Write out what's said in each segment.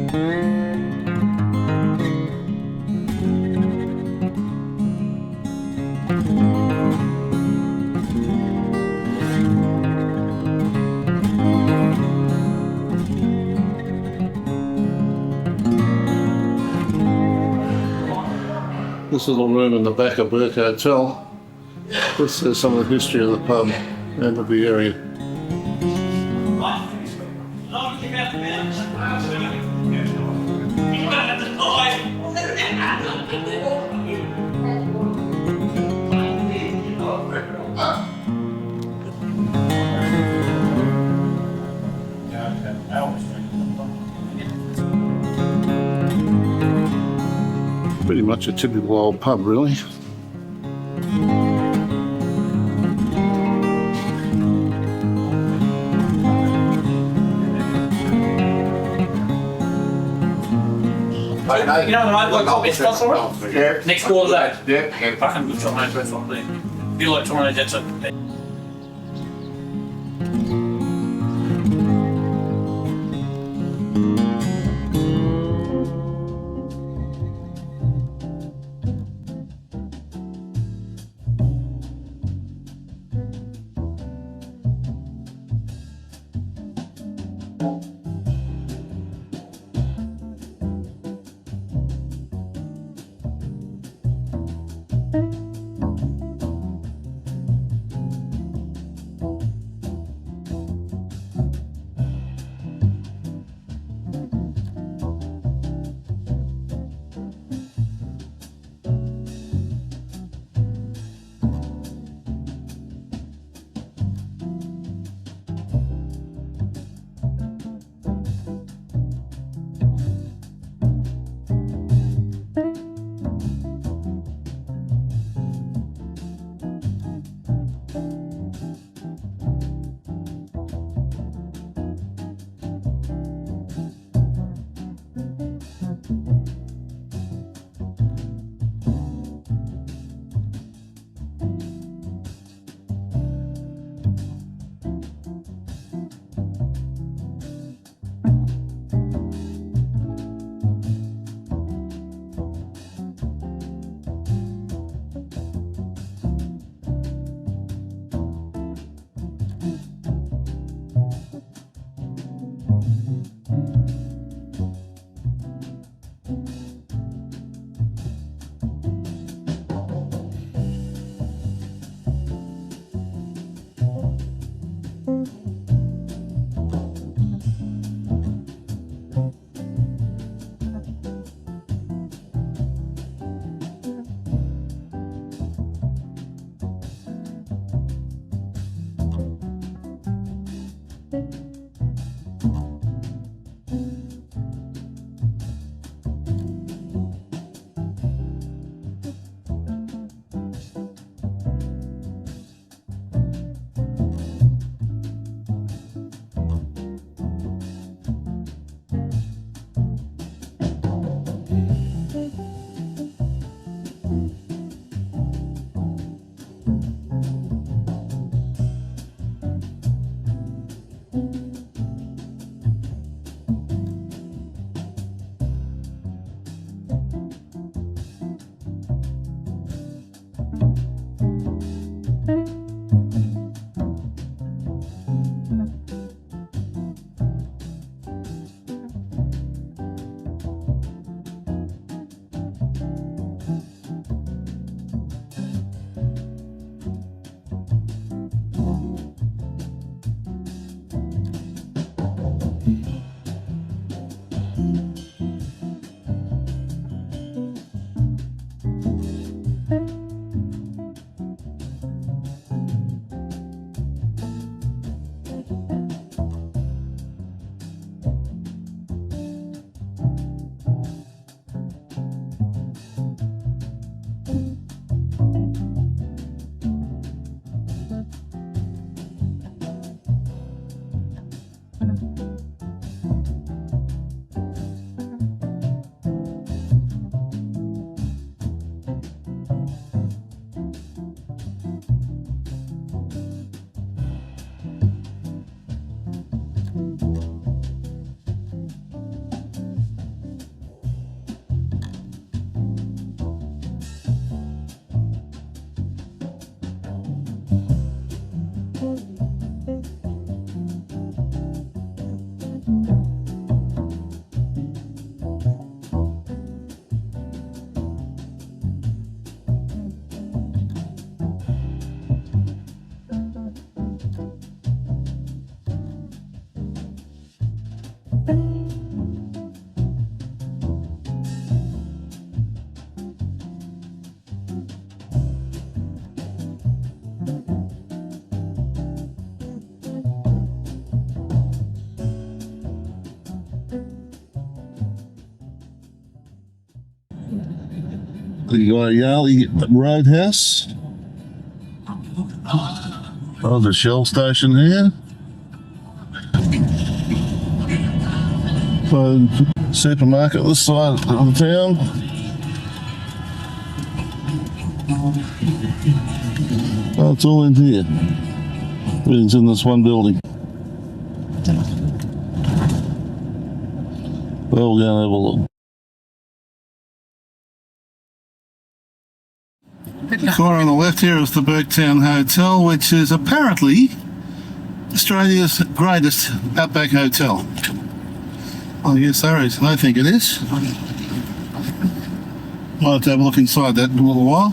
This little room in the back of Burke Hotel. This is some of the history of the pub and of the area. Pretty much a typical old pub, really. You know, I like coffee spots for it. Yeah. Next door to that. Yeah. I can put my address on there. If you like to run that's it. You got a Yarley Roadhouse. Oh, the Shell station here. So, supermarket this side of the town. Oh, it's all in here. Everything's in this one building. Well, we're going to have a look. The corner on the left here is the Burketown Hotel, which is apparently Australia's greatest outback hotel. Oh yes, there is. I think it is. Might have to have a look inside that in a little while.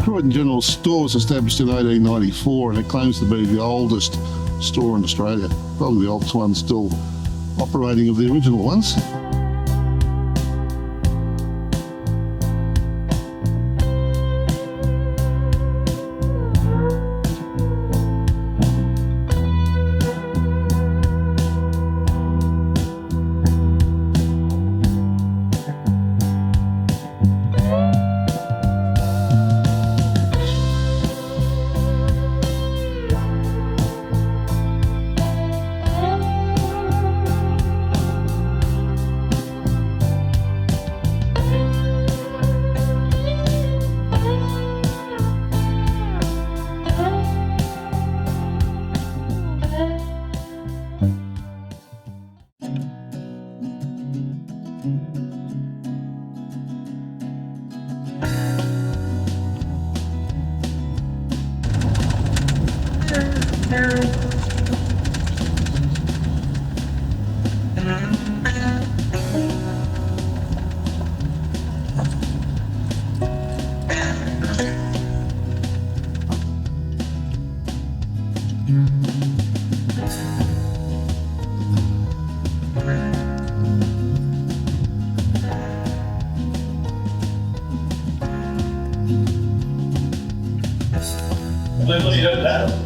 Croydon General Store was established in 1894 and it claims to be the oldest store in Australia. Probably the oldest one still operating of the original ones.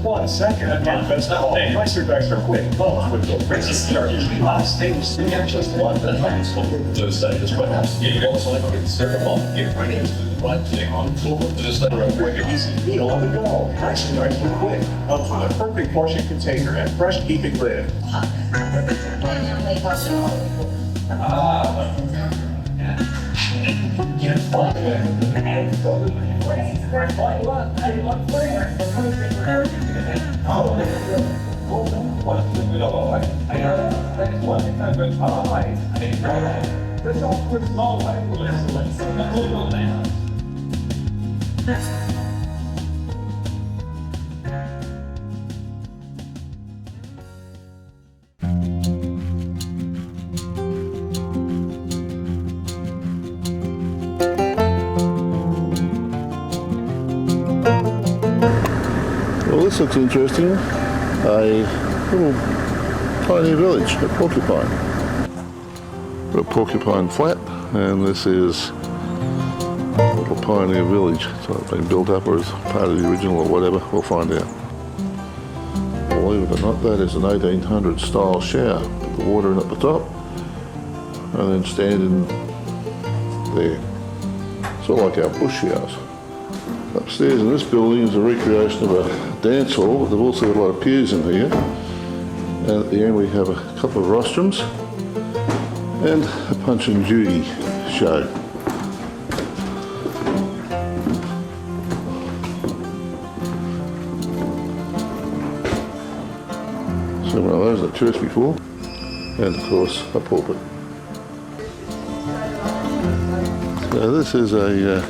One second, that's not all. Pricer bags are quick. Prices start usually last. They actually want the last those studies, but you also like to serve them, get ready to the right thing on the floor. Just let it quick and easy meal on the go. Pricer bags are quick. Comes with a perfect portion container and fresh keeping lid. Well, this looks interesting. A little tiny village at Porcupine. We're at Porcupine Flat, and this is a little pioneer village. So it's been built up or is part of the original or whatever, we'll find out. Believe it or not, that is an 1800 style shower. Put the water in at the top, and then stand in there. Sort of like our bush showers. Upstairs in this building is a recreation of a dance hall, but they've also got a lot of pews in here. And at the end we have a couple of rostrums and a Punch and Judy show. So one of those at church before, and of course a pulpit. So this is a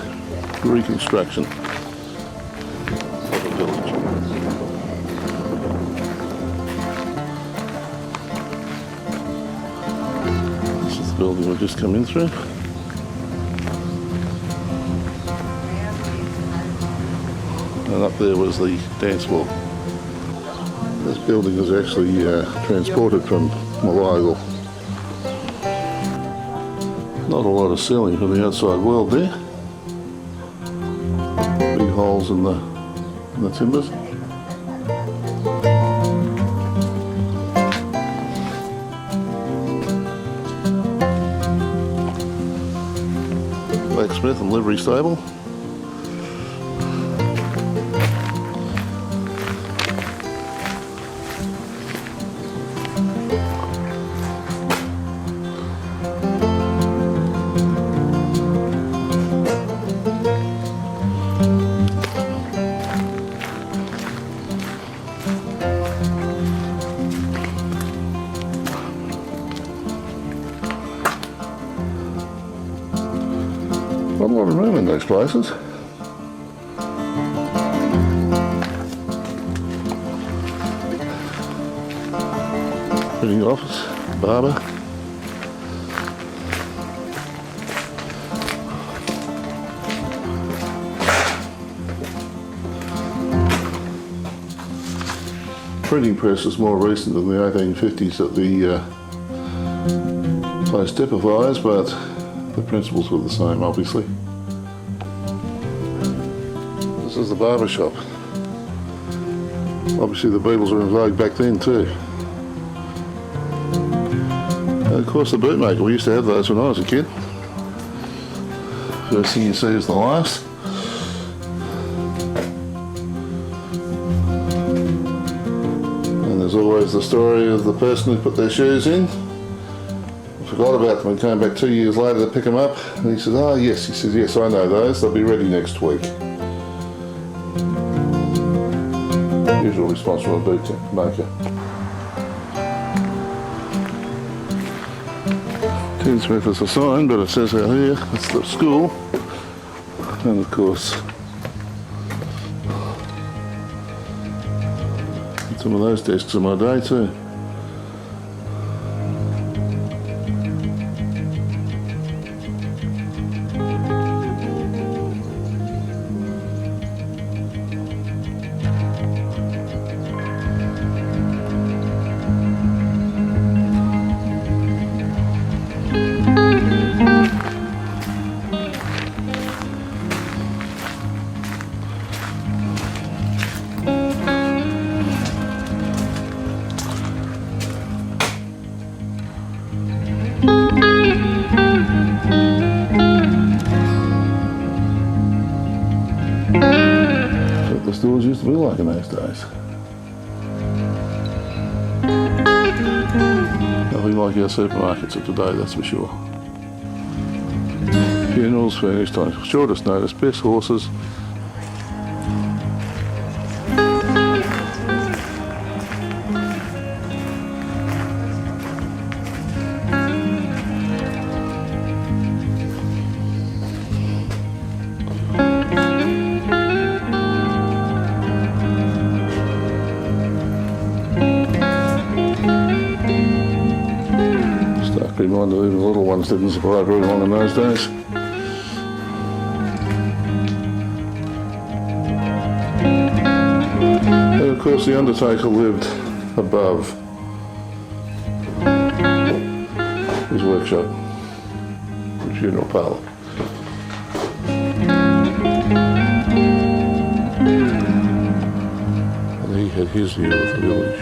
reconstruction of a village. This is the building we've just come in through. And up there was the dance floor. This building was actually transported from Mareeba. Not a lot of ceiling for the outside world there. Big holes in the timbers. Blacksmith and livery stable. Not a lot of room in those places. Printing office, barber. Printing press is more recent than the 1850s that the place typifies, but the principles were the same, obviously. This is the barber shop. Obviously the Beatles were in vogue back then too. And of course the bootmaker, we used to have those when I was a kid. First thing you see is the last. And there's always the story of the person who put their shoes in, forgot about them and came back 2 years later to pick them up, and he says, "Oh yes," he says, "yes, I know those, they'll be ready next week." Usual response from a bootmaker. Tinsmith is a sign, but it says out here it's the school, and of course some of those desks in my day too. The stores used to be like in those days. Nothing like our supermarkets of today, that's for sure. Funerals, furnished on shortest notice, best horses. Mind that even the little ones didn't survive very long in those days. And of course the undertaker lived above his workshop, the funeral parlour. And he had his view of the village.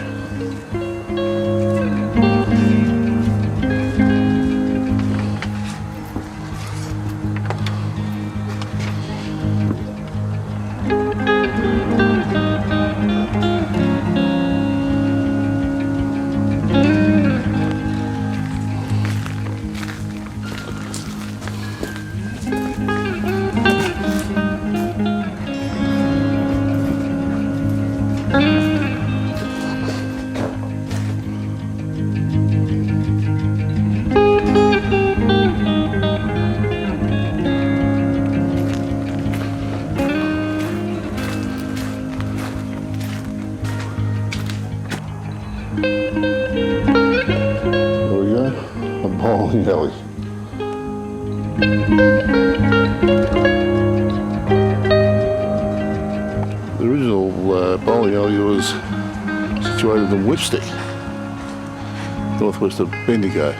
bowling alley. The original bowling alley was situated in Whipstick, northwest of Bendigo.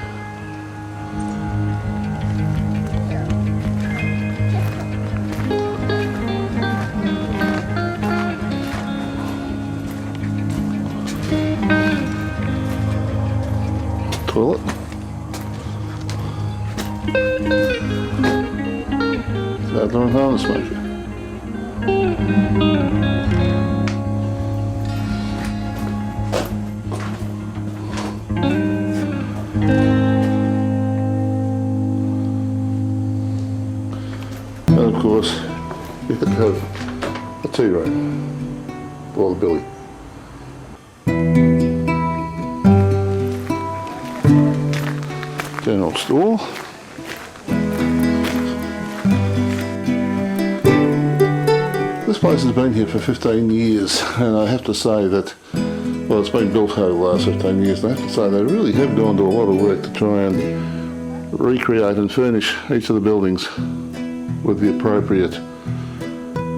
Toilet. Saddler and harness maker. And of course, you had to have a tea room for the billy. General store. This place has been here for 15 years, and I have to say that, well, it's been built over the last 15 years, and I have to say they really have gone to a lot of work to try and recreate and furnish each of the buildings with the appropriate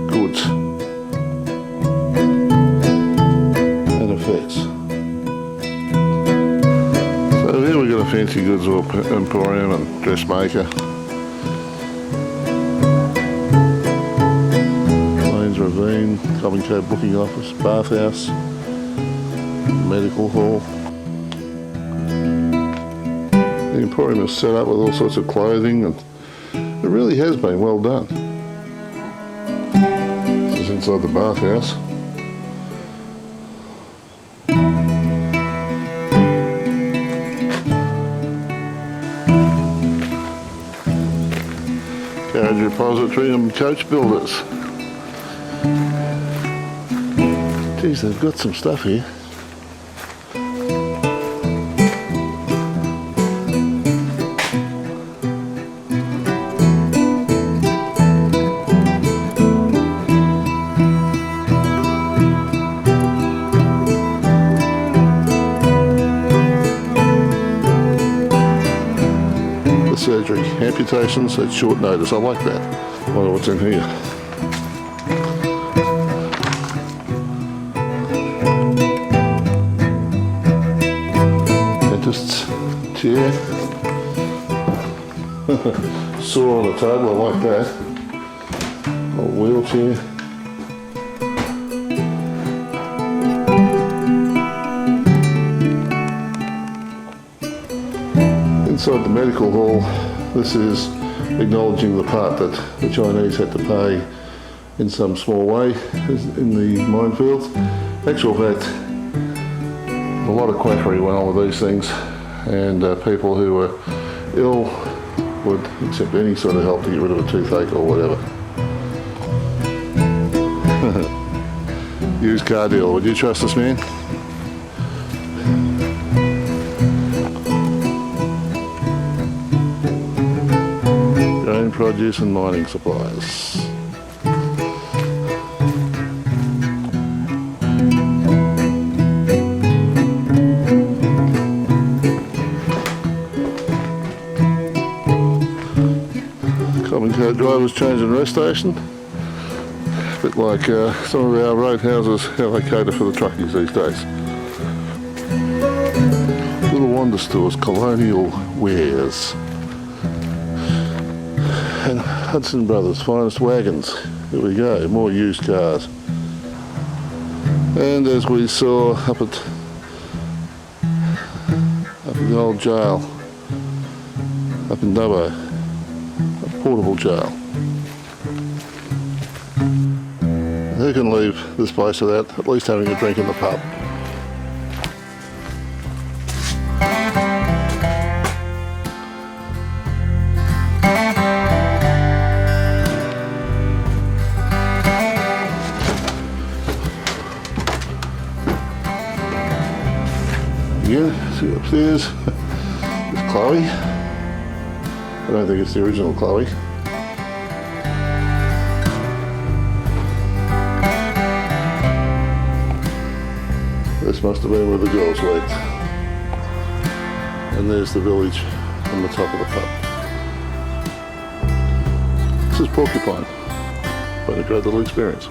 goods and effects. So here we've got a fancy goods emporium and dressmaker. Ravine, Common Code booking office, bathhouse, medical hall. The emporium is set up with all sorts of clothing, and it really has been well done. This is inside the bathhouse. Carriage repository and coach builders. Geez, they've got some stuff here. The surgery, amputations at short notice. I like that. I wonder what's in here. Chair. Saw on the table, I like that. Old wheelchair. Inside the medical hall, this is acknowledging the part that the Chinese had to pay in some small way in the minefields. Actual fact, a lot of quackery went on with these things, and people who were ill would accept any sort of help to get rid of a toothache or whatever. Used car dealer, would you trust this man? Grain produce and mining supplies. Drivers change and rest station. A bit like some of our roadhouses, how they cater for the truckies these days. Little wonder stores, colonial wares. And Hudson Brothers finest wagons. Here we go, more used cars. And as we saw up at the old jail, up in Dubbo. Portable jail. Who can leave this place without at least having a drink in the pub? Again, see upstairs, there's Chloe. I don't think it's the original Chloe. This must have been where the girls worked. And there's the village from the top of the pub. This is Porcupine. Quite a great little experience.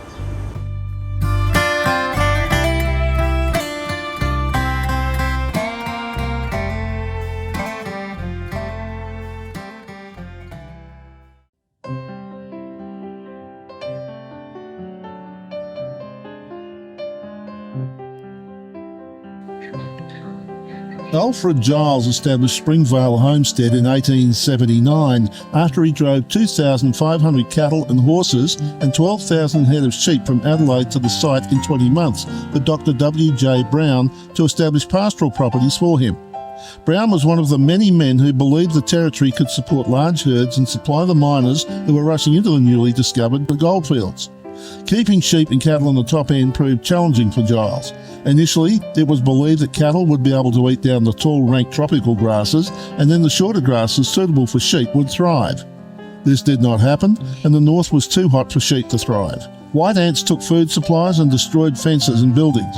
Alfred Giles established Springvale Homestead in 1879 after he drove 2,500 cattle and horses and 12,000 head of sheep from Adelaide to the site in 20 months for Dr. W.J. Brown to establish pastoral properties for him. Brown was one of the many men who believed the territory could support large herds and supply the miners who were rushing into the newly discovered goldfields. Keeping sheep and cattle on the top end proved challenging for Giles. Initially, it was believed that cattle would be able to eat down the tall, rank tropical grasses, and then the shorter grasses suitable for sheep would thrive. This did not happen, and the north was too hot for sheep to thrive. White ants took food supplies and destroyed fences and buildings.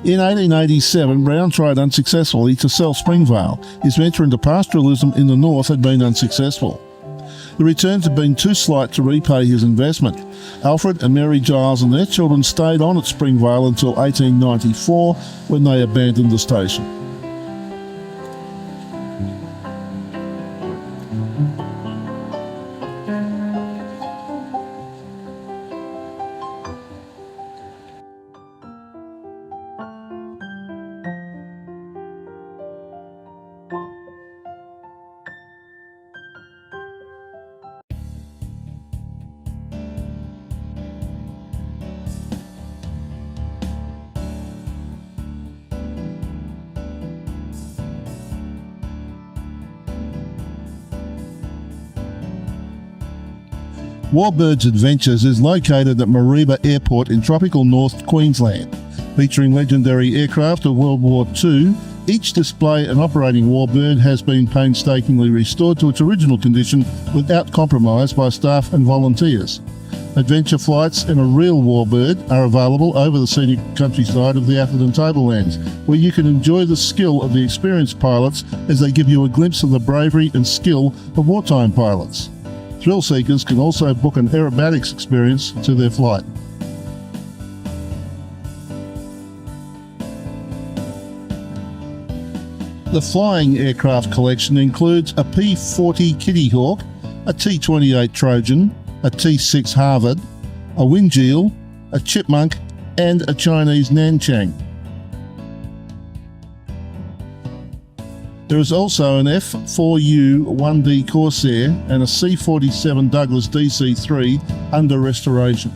In 1887, Brown tried unsuccessfully to sell Springvale. His venture into pastoralism in the north had been unsuccessful. The returns had been too slight to repay his investment. Alfred and Mary Giles and their children stayed on at Springvale until 1894, when they abandoned the station. Warbird's Adventures is located at Mareeba Airport in tropical North Queensland. Featuring legendary aircraft of World War II, each display and operating Warbird has been painstakingly restored to its original condition without compromise by staff and volunteers. Adventure flights in a real Warbird are available over the scenic countryside of the Atherton Tablelands, where you can enjoy the skill of the experienced pilots as they give you a glimpse of the bravery and skill of wartime pilots. Thrill seekers can also book an aerobatics experience to their flight. The flying aircraft collection includes a P-40 Kitty Hawk, a T-28 Trojan, a T-6 Harvard, a Windjeel, a Chipmunk, and a Chinese Nanchang. There is also an F-4U 1D Corsair and a C-47 Douglas DC-3 under restoration.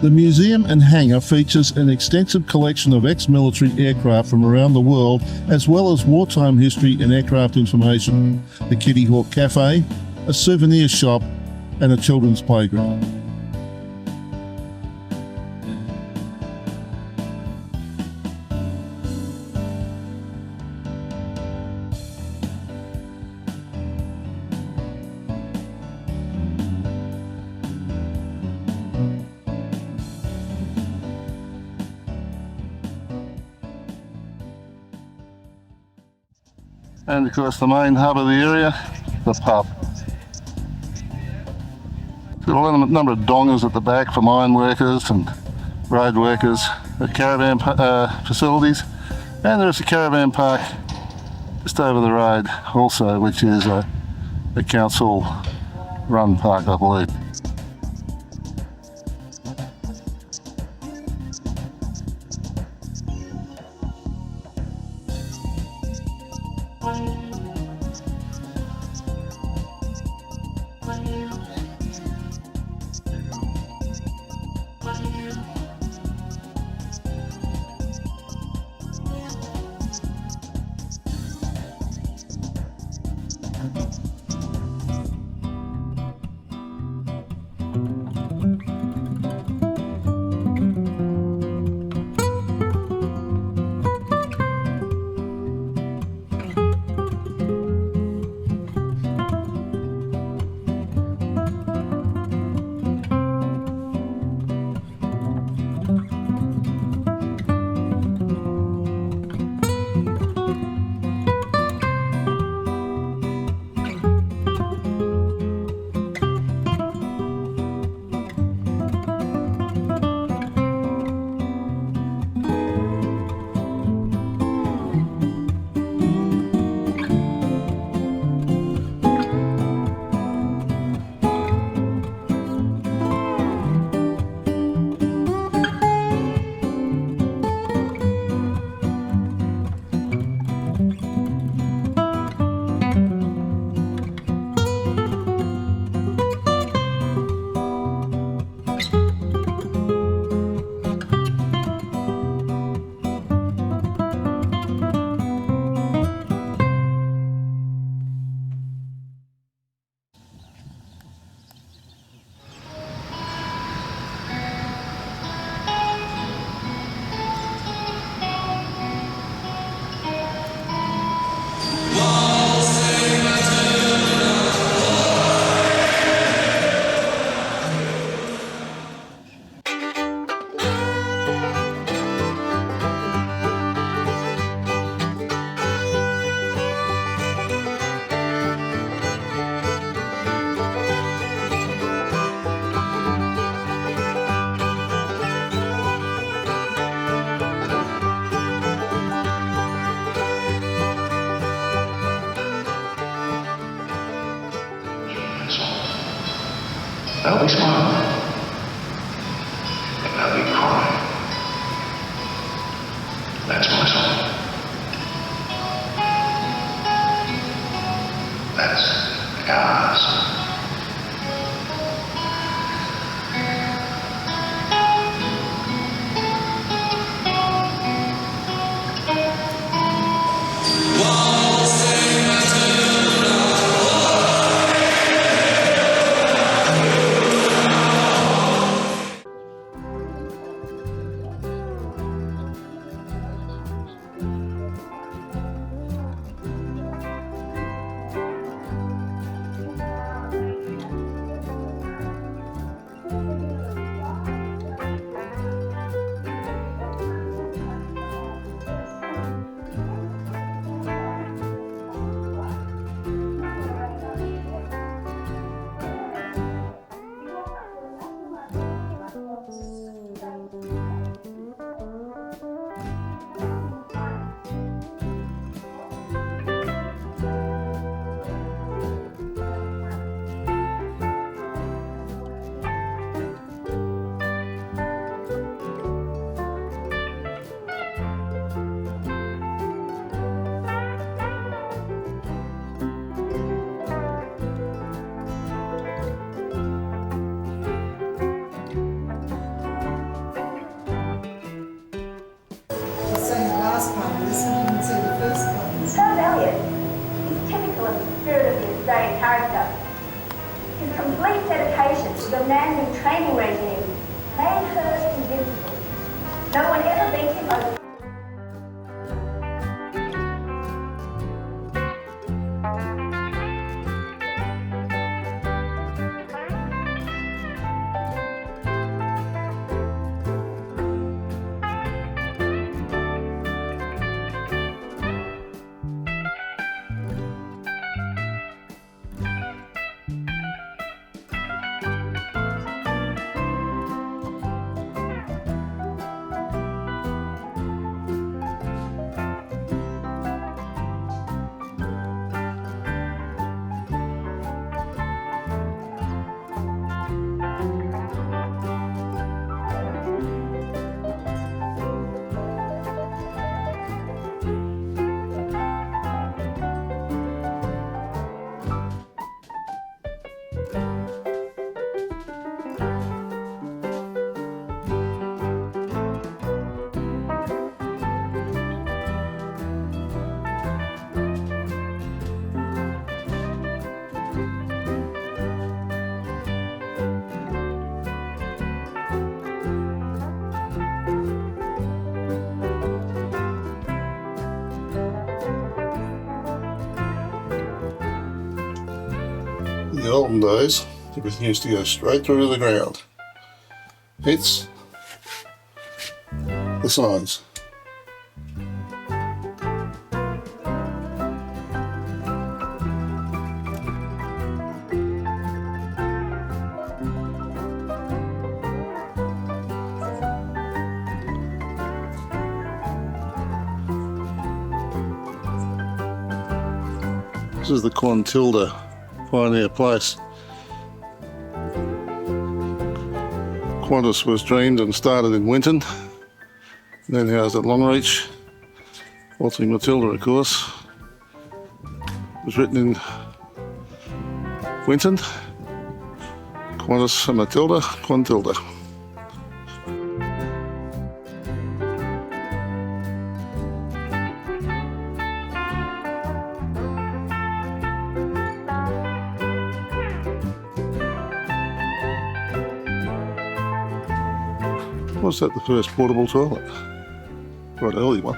The museum and hangar features an extensive collection of ex-military aircraft from around the world, as well as wartime history and aircraft information, the Kitty Hawk Cafe, a souvenir shop, and a children's playground. And of course the main hub of the area, the pub. It's got a number of dongers at the back for mine workers and road workers, the caravan facilities, and there's a caravan park just over the road also, which is a council run park, I believe. They'll be smiling, and they'll be crying. That's my song. That's our song. demanding training regime, Landcruiser invincible. No one ever beat him over. In the olden days, everything used to go straight through to the ground. Hence the signs. This is the Matilda Pioneer Place. Qantas was dreamed and started in Winton, then housed at Longreach. Waltzing Matilda, of course, was written in Winton. Qantas and Matilda, Quantilda. Was that the first portable toilet? Quite early one.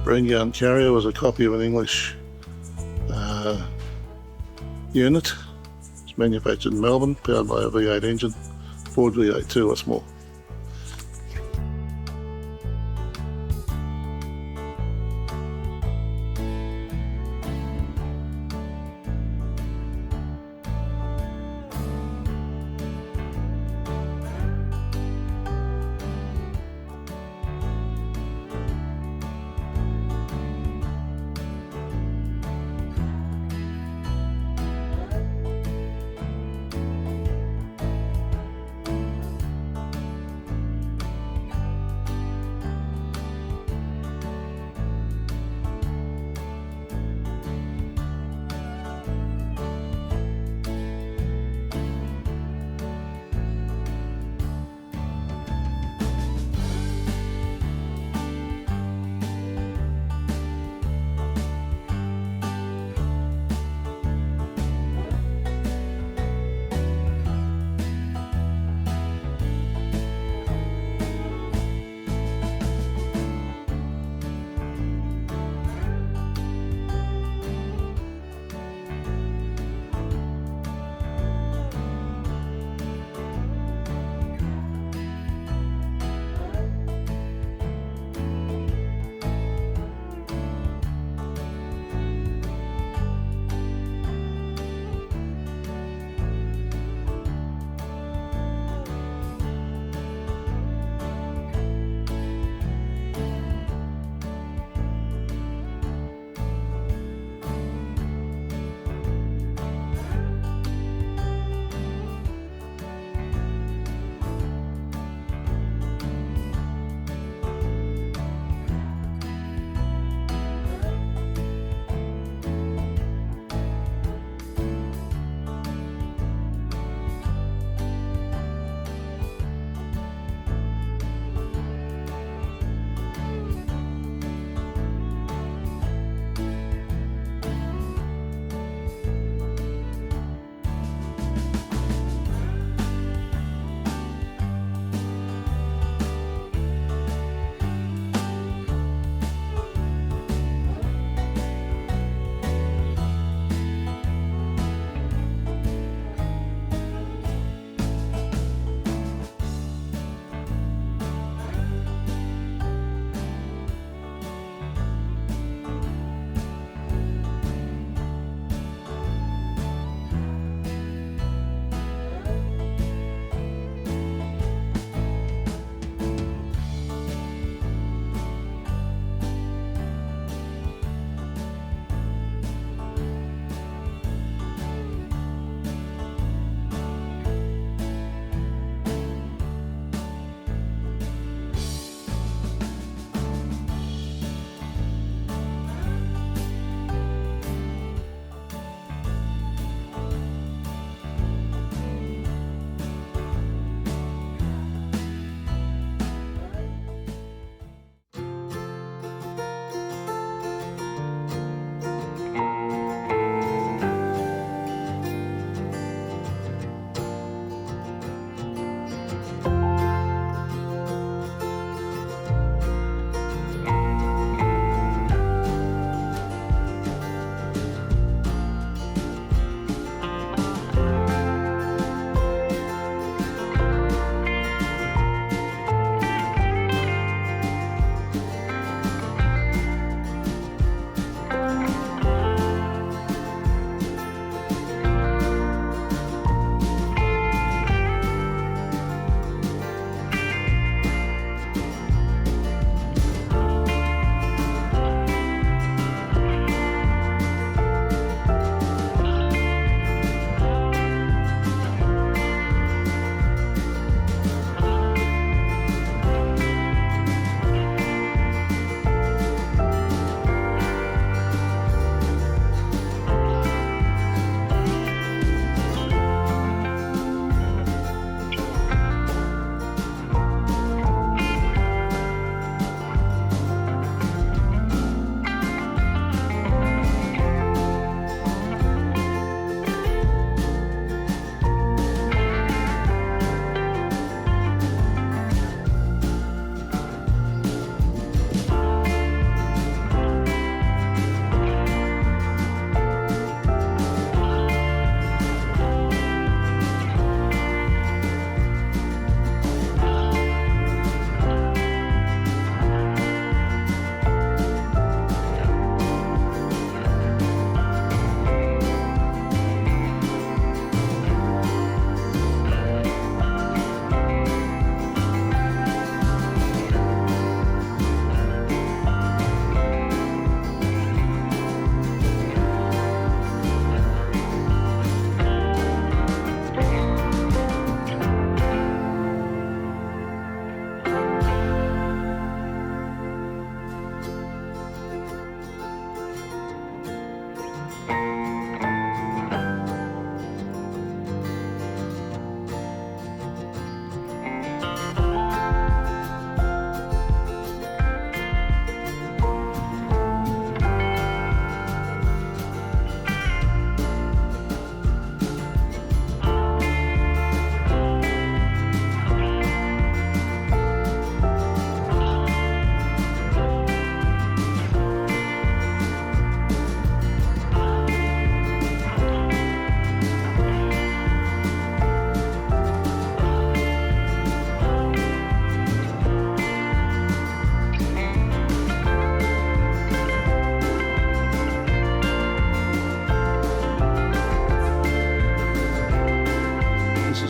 Brain carrier was a copy of an English unit. It's manufactured in Melbourne, powered by a V8 engine, Ford V8 too, or small.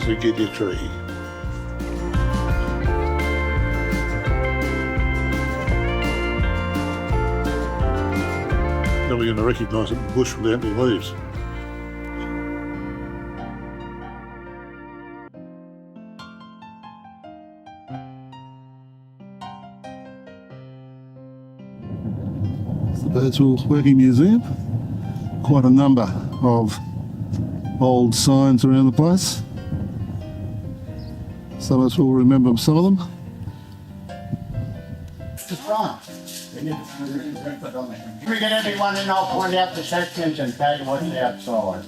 forget your tree. Then we're going to recognise it in the bush without any leaves. The Birdsville Working Museum. Quite a number of old signs around the place. Some of us will remember some of them. We get everyone in, I'll point out the sections and tell you what's outside.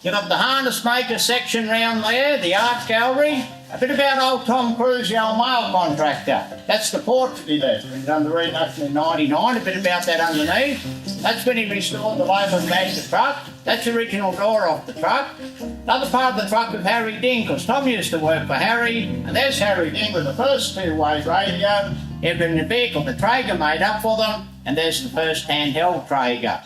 You've got the harness maker section round there, the art gallery, a bit about old Tom Cruise, the old mail contractor. That's the portrait he left. He was under reduction in '99, a bit about that underneath. That's when he restored the labour and bagged the truck. That's the original door off the truck. Another part of the truck of Harry Ding, because Tom used to work for Harry, and there's Harry Ding with the first two-way radio. Everything in the vehicle, the Traeger made up for them, and there's the first handheld Traeger.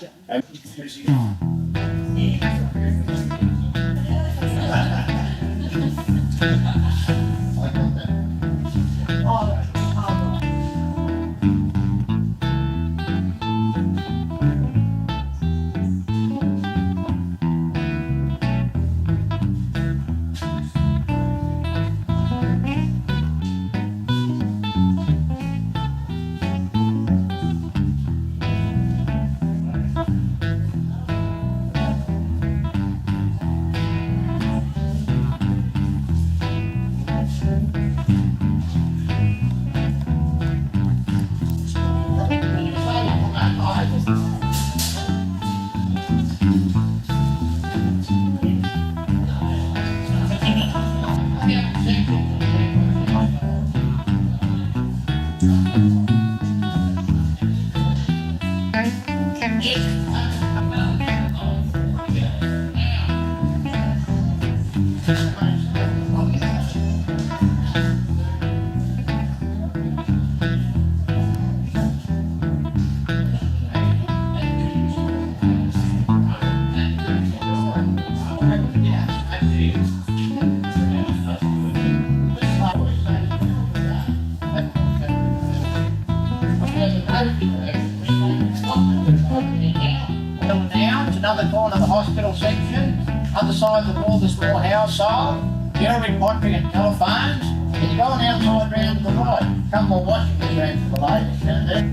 Another corner of the hospital section, other side of the wall, the small household, Jeremy pottery and telephones, and you're going outside round to the right. A couple more washing machines for the ladies down there.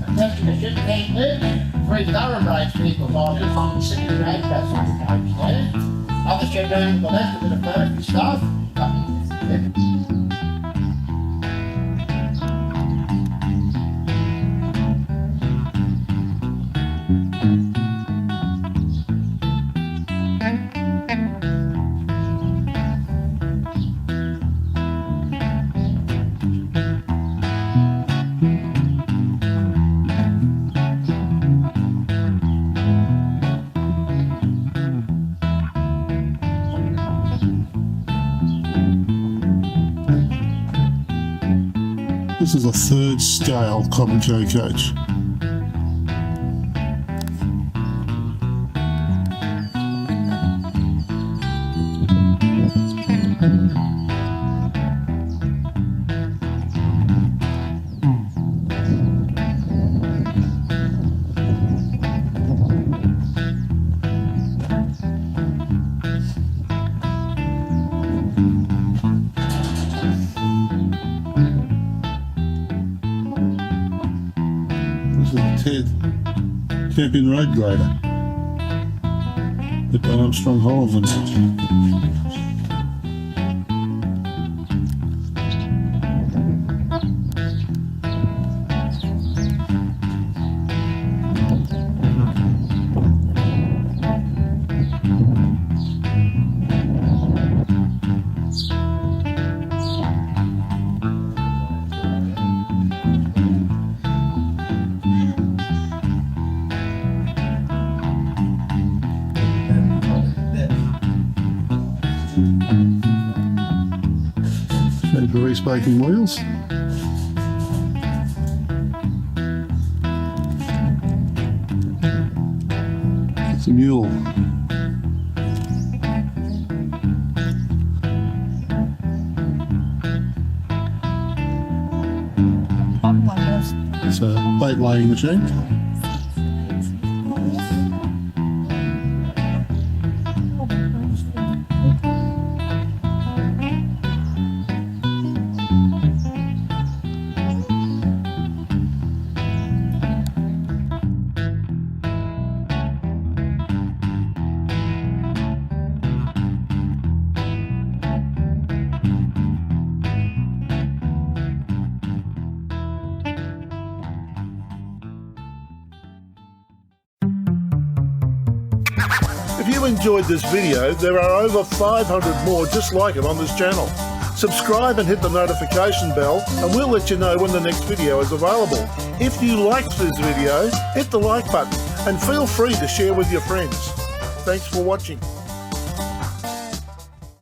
And that's the ship tank there, 3 thoroughbreds vehicles on it, on the 6 grade, that's on the coach there. Other shed down to the left, a bit of furniture stuff. This is a 3rd scale commentary coach. Champion Road Grader at Armstrong Holden. Grease baking wheels. It's a mule. It's a bait laying machine. If you enjoyed this video, there are over 500 more just like it on this channel. Subscribe and hit the notification bell and we'll let you know when the next video is available. If you liked this video, hit the like button and feel free to share with your friends. Thanks for watching.